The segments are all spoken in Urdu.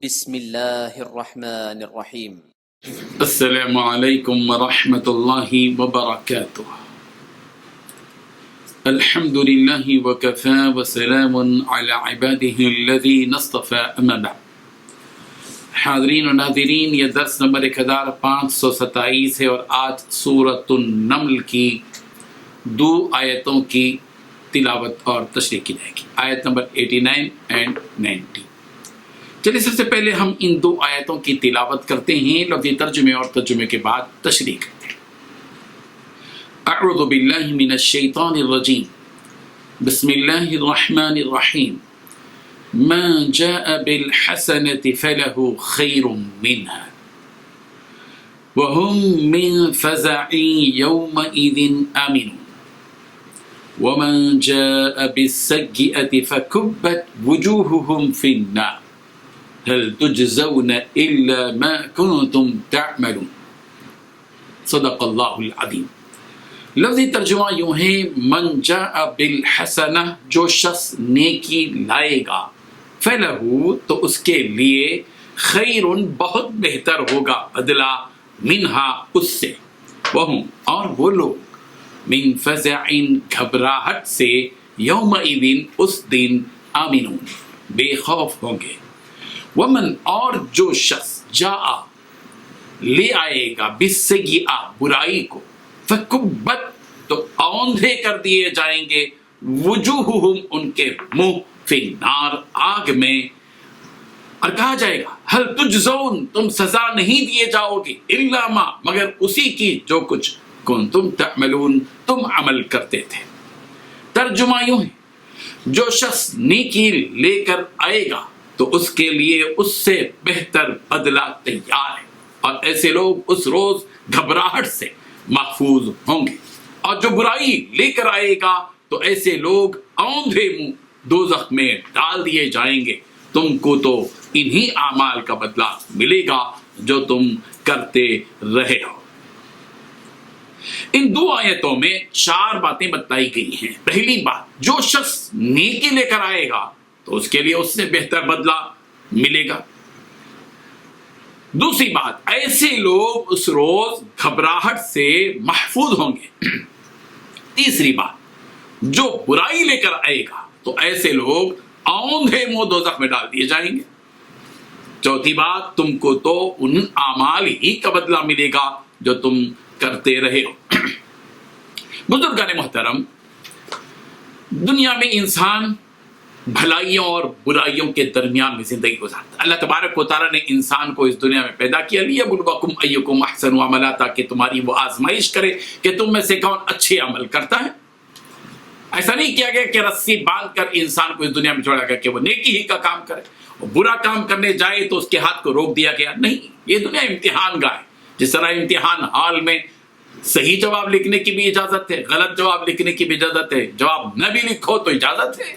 بسم اللہ الرحمن الرحیم۔ السلام علیکم ورحمۃ اللہ وبرکاتہ۔ الحمد للہ وکفی وسلام علی عبادہ الذین اصطفی، اما بعد۔ حاضرین و ناظرین، یہ درس نمبر 1527 ہے اور آج سورۃ النمل کی 2 آیتوں کی تلاوت اور تشریح کی جائے گی، آیت نمبر 89 اور 90۔ چلیے سب سے پہلے ہم ان 2 آیتوں کی تلاوت کرتے ہیں، لفظی ترجمے اور ترجمے کے بعد تشریح کرتے ہیں۔ اعوذ باللہ من الشیطان الرجیم، بسم اللہ الرحمن الرحیم۔ ما جاء بالحسنة فله خیر منها وهم من فزع يومئذ آمنون ومن جاء بالسيئة فكبت وجوههم في النار هل تجزون إلا ما كنتم تعملون۔ صدق اللہ العظیم۔ لفظی ترجمہ یوں ہے، من جاء بالحسنہ، جو شخص نیکی لائے گا، فلہ، تو اس کے لیے، خیر، بہت بہتر ہوگا بدلہ، منہا، اس سے، وہم، اور وہ لوگ، من فزع، گھبراہٹ سے، یومئذ، اس دن، آمنون، بے خوف ہوں گے، ومن، اور جو شخص، جاء، لے آئے گا، بالسیئہ، برائی کو، فکبت، تو اوندھے کر دیے جائیں گے، وجوہہم، ان کے منہ، فی النار، آگ میں، اور کہا جائے گا، ہل تجزون، تم سزا نہیں دیے جاؤ گے، الا ما، مگر اسی کی جو کچھ، کنتم تعملون، تم عمل کرتے تھے۔ ترجمہ یوں ہے، جو شخص نیکی لے کر آئے گا تو اس کے لیے اس سے بہتر بدلہ تیار ہے، اور ایسے لوگ اس روز گھبراہٹ سے محفوظ ہوں گے، اور جو برائی لے کر آئے گا تو ایسے لوگ اوندھے منہ دوزخ میں ڈال دیے جائیں گے۔ تم کو تو انہی اعمال کا بدلہ ملے گا جو تم کرتے رہے ہو۔ ان 2 آیتوں میں 4 باتیں بتائی گئی ہیں۔ پہلی بات، جو شخص نیکی لے کر آئے گا تو اس کے لیے اس سے بہتر بدلہ ملے گا۔ دوسری بات، ایسے لوگ اس روز گھبراہٹ سے محفوظ ہوں گے۔ تیسری بات، جو برائی لے کر آئے گا تو ایسے لوگ اوندھے منہ دوزخ میں ڈال دیے جائیں گے۔ چوتھی بات، تم کو تو ان اعمال ہی کا بدلہ ملے گا جو تم کرتے رہے ہو۔ بزرگان محترم، دنیا میں انسان بھلائیوں اور برائیوں کے درمیان میں زندگی گزارتا ہے۔ اللہ تبارک و تعالیٰ نے انسان کو اس دنیا میں پیدا کیا، لیبلوکم ایکم احسن عملا، تاکہ تمہاری وہ آزمائش کرے کہ تم میں سے کون اچھے عمل کرتا ہے۔ ایسا نہیں کیا گیا کہ رسی باندھ کر انسان کو اس دنیا میں چھوڑا گیا کہ وہ نیکی ہی کا کام کرے، وہ برا کام کرنے جائے تو اس کے ہاتھ کو روک دیا گیا۔ نہیں، یہ دنیا امتحان گاہ ہے۔ جس طرح امتحان حال میں صحیح جواب لکھنے کی بھی اجازت ہے، غلط جواب لکھنے کی بھی اجازت ہے، جواب نہ بھی لکھو تو اجازت ہے۔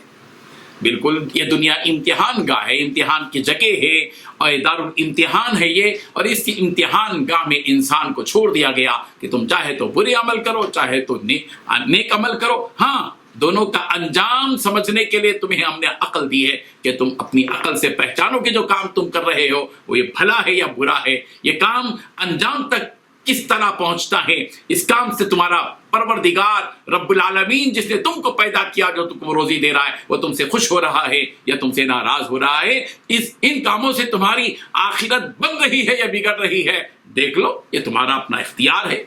بالکل یہ دنیا امتحان گاہ ہے، امتحان کی جگہ ہے، اور دارالامتحان ہے یہ، اور اس کی امتحان گاہ میں انسان کو چھوڑ دیا گیا کہ تم چاہے تو برے عمل کرو، چاہے تو نیک عمل کرو۔ ہاں، دونوں کا انجام سمجھنے کے لیے تمہیں ہم نے عقل دی ہے کہ تم اپنی عقل سے پہچانو کہ جو کام تم کر رہے ہو وہ یہ بھلا ہے یا برا ہے، یہ کام انجام تک کس طرح پہنچتا ہے، اس کام سے تمہارا پروردگار رب العالمین جس نے تم کو پیدا کیا، جو تم کو روزی دے رہا ہے، وہ تم سے خوش ہو رہا ہے یا تم سے ناراض ہو رہا ہے۔ ان کاموں سے تمہاری آخرت بن رہی ہے یا بگڑ رہی ہے، دیکھ لو، یہ تمہارا اپنا اختیار ہے۔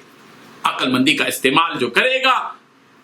عقل مندی کا استعمال جو کرے گا،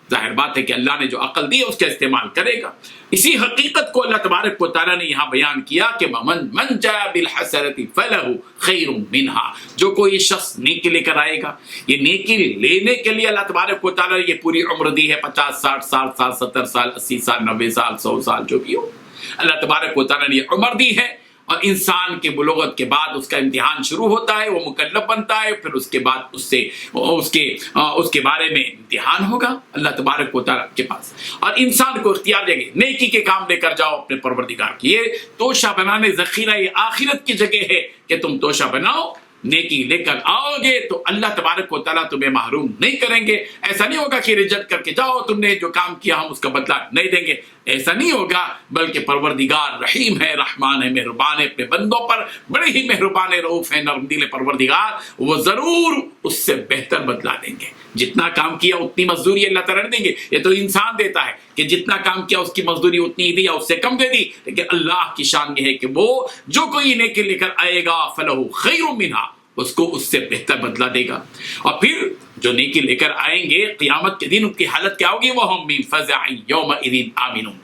ظاہر بات ہے کہ اللہ نے جو عقل دی ہے اس کا استعمال کرے گا۔ اسی حقیقت کو اللہ تبارک و تعالیٰ نے یہاں بیان کیا کہ من جاء بالحسنۃ فلہ خیر منہا، جو کوئی شخص نیکی لے کر آئے گا۔ یہ نیکی لینے کے لیے اللہ تبارک و تعالیٰ نے یہ پوری عمر دی ہے، 50 60 60 70 سال 80 سال 90 سال 100 سال جو بھی ہو، اللہ تبارک و تعالیٰ نے یہ عمر دی ہے، اور انسان کے بلوغت کے بعد اس کا امتحان شروع ہوتا ہے، وہ مکلف بنتا ہے، پھر اس کے بعد اس کے بارے میں امتحان ہوگا اللہ تبارک و تعالیٰ کے پاس، اور انسان کو اختیار دے گی نیکی کے کام لے کر جاؤ اپنے پروردگار کی۔ یہ توشہ بنانے، ذخیرہ آخرت کی جگہ ہے کہ تم توشہ بناؤ نیکی لے کر آؤ گے تو اللہ تبارک و تعالیٰ تمہیں محروم نہیں کریں گے. ایسا نہیں ہوگا کہ ریجیکٹ کر کے جاؤ, تم نے جو کام کیا ہم اس کا بدلہ نہیں دیں گے, ایسا نہیں ہوگا. بلکہ پروردگار رحیم ہے, رحمان ہے, مہربان ہے, اپنے بندوں پر بڑے ہی مہربان ہے, رؤوف ہے, نرم دل پروردگار, وہ ضرور اس سے بہتر بدلہ دیں گے. جتنا کام کیا اتنی مزدوری اللہ تعالیٰ دیں گے. یہ تو انسان دیتا ہے کہ جتنا کام کیا اس کی مزدوری اتنی دی یا اس سے کم دے دی, لیکن اللہ کی شان یہ ہے کہ وہ جو کوئی نیکی لے کر آئے گا فلہ خیر منہا, اس کو اس سے بہتر بدلہ دے گا. اور پھر جو نیکی لے کر آئیں گے قیامت کے دن ان کی حالت کیا ہوگی؟ وَهُمْ مِنْ فَزَعٍ يَوْمَئِذٍ آمِنُونَ,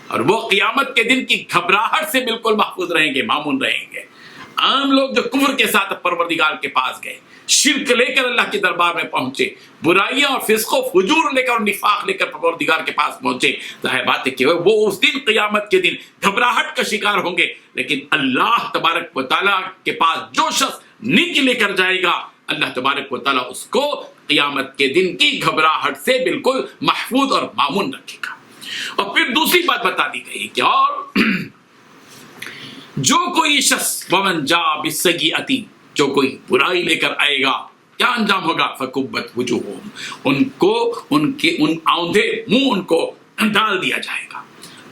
اور وہ قیامت کے دن کی گھبراہٹ سے بالکل محفوظ رہیں گے, مامون رہیں گے. عام لوگ جو کفر کے ساتھ پروردگار کے پاس گئے, شرک لے کر اللہ کے دربار میں پہنچے, برائیاں اور فسق و فجور لے کر اور نفاق لے کر پروردگار کے پاس پہنچے, ظاہر بات ہے کہ وہ اس دن قیامت کے دن گھبراہٹ کا شکار ہوں گے. لیکن اللہ تبارک و تعالیٰ کے پاس جو شخص نیکی لے کر جائے گا, اللہ تبارک و تعالیٰ اس کو قیامت کے دن کی گھبراہٹ سے بالکل محفوظ اور مامون رکھے گا. اور پھر دوسری بات بتا دی گئی کہ اور جو کوئی شخص ومن جاء بالسیئۃ, جو کوئی برائی لے کر آئے گا کیا انجام ہوگا؟ فکبت وجوہہم, ان کو ان کے ان آندھے منہ ان کو ڈال دیا جائے گا,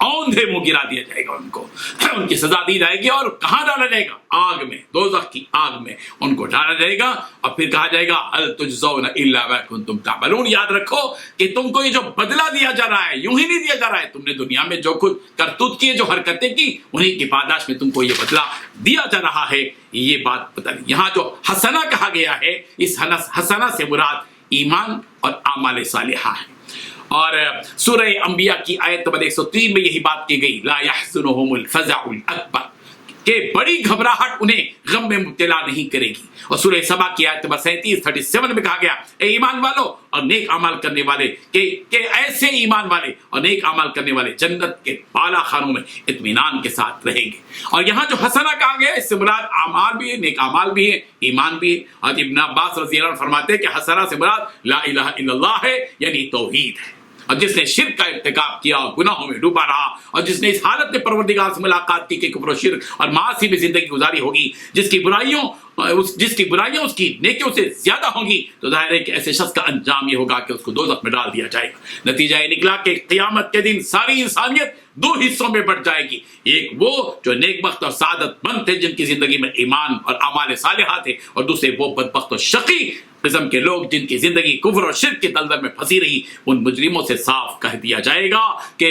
آندھے منہ گرا دیا جائے گا, ان کو ان کی سزا دی جائے گی. اور کہاں ڈالا جائے گا؟ آگ میں, دوزخ کی آگ میں ان کو ڈالا جائے گا. اور پھر کہا جائے گا هل تجزون الا ما كنتم تعملون, یاد رکھو کہ تم کو یہ جو بدلہ دیا جا رہا ہے یوں ہی نہیں دیا جا رہا ہے, تم نے دنیا میں جو کچھ کرتوت کیے, جو حرکتیں کی, انہی کی پاداش میں تم کو یہ بدلہ دیا جا رہا ہے. یہ بات پتہ نہیں. یہاں جو حسنہ کہا گیا ہے, اس حسنہ سے مراد ایمان اور اعمال صالحہ ہے. اور سورہ انبیاء کی آیت نمبر 103 میں یہی بات کی گئی, لا يحزنهم الفزع الاکبر, کہ بڑی گھبراہٹ انہیں غم میں مبتلا نہیں کرے گی. اور سورہ سبا کی آیت نمبر 37 میں کہا گیا, اے ایمان والو اور نیک اعمال کرنے والے, کہ ایسے ایمان والے اور نیک اعمال کرنے والے جنت کے بالا خانوں میں اطمینان کے ساتھ رہیں گے. اور یہاں جو حسنہ کہا گیا اس سے مراد اعمال بھی ہے, نیک اعمال بھی ہے, ایمان بھی ہے. اور ابن عباس رضی اللہ عنہ فرماتے ہیں کہ حسنہ سے مراد لا الہ الا اللہ ہے, یعنی توحید ہے. اور جس نے شرک کا ارتکاب کیا, گناہوں میں ڈوبا رہا, اور جس نے اس حالت میں پروردگار سے ملاقات کی کہ کفر و شرک اور معاصی میں زندگی گزاری ہوگی, جس کی برائیاں اس کی نیکیوں سے زیادہ ہوں گی, تو ظاہر ہے کہ ایسے شخص کا انجام یہ ہوگا کہ اس کو دوزخ میں ڈال دیا جائے گا. نتیجہ یہ نکلا کہ قیامت کے دن ساری انسانیت دو حصوں میں بٹ جائے گی. ایک وہ جو نیک بخت اور سعادت مند تھے, جن کی زندگی میں ایمان اور اعمال صالحہ تھے, اور دوسرے وہ بدبخت اور شقی قسم کے لوگ جن کی زندگی کفر اور شرک کے دلدل میں پھنسی رہی. ان مجرموں سے صاف کہہ دیا جائے گا کہ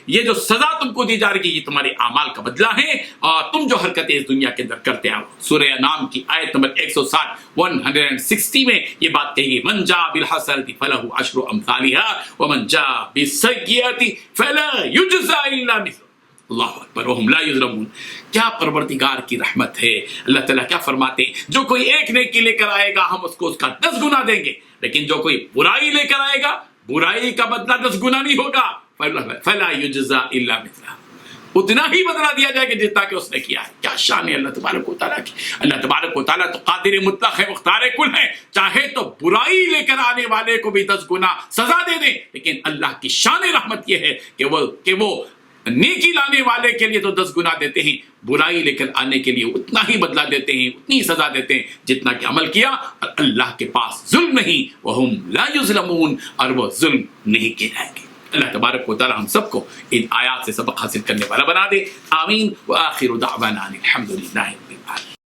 یہ جو سزا تم کو دی جا رہی ہے یہ تمہارے اعمال کا بدلہ ہے, اور تم جو حرکتیں اس دنیا کے اندر کرتے آؤ. سورہ انعام کی آیت نمبر 160 میں یہ بات کہی گئی, من جاء بالحسنۃ فلہ عشر امثالها ومن جاء بالسیئۃ فلا یجزى الا مثلها. اللہ اکبر, وہم لا یظلمون. کیا پروردگار کی رحمت ہے. اللہ تعالیٰ کیا فرماتے ہیں, جو کوئی ایک نیکی لے کر آئے گا ہم اس کو اس کا 10 گنا دیں گے, لیکن جو کوئی برائی لے کر آئے گا برائی کا بدلہ 10 گنا نہیں ہوگا. فلا یجزى الا مثلها, اتنا ہی بدلہ دیا جائے گا جتنا کہ اس نے کیا ہے. کیا شان ہے اللہ تبارک و تعالیٰ کی. اللہ تبارک و تعالیٰ تو قادر مطلق ہے, مختار کل ہے, چاہے تو برائی لے کر آنے والے کو بھی 10 گنا سزا دے دیں. لیکن اللہ کی شان رحمت یہ ہے کہ وہ نیکی لانے والے کے لیے تو 10 گنا دیتے ہیں, برائی لے کر آنے کے لیے اتنا ہی بدلہ دیتے ہیں, اتنی سزا دیتے ہیں جتنا کہ عمل کیا. اور اللہ کے پاس ظلم نہیں, وہم لا یظلمون, اور وہ ظلم نہیں کیے جائیں گے. اللہ تبارک و تعالی ہم سب کو ان آیات سے سبق حاصل کرنے والا بنا دے. آمین. وآخر دعوانا الحمد للہ رب العالمین.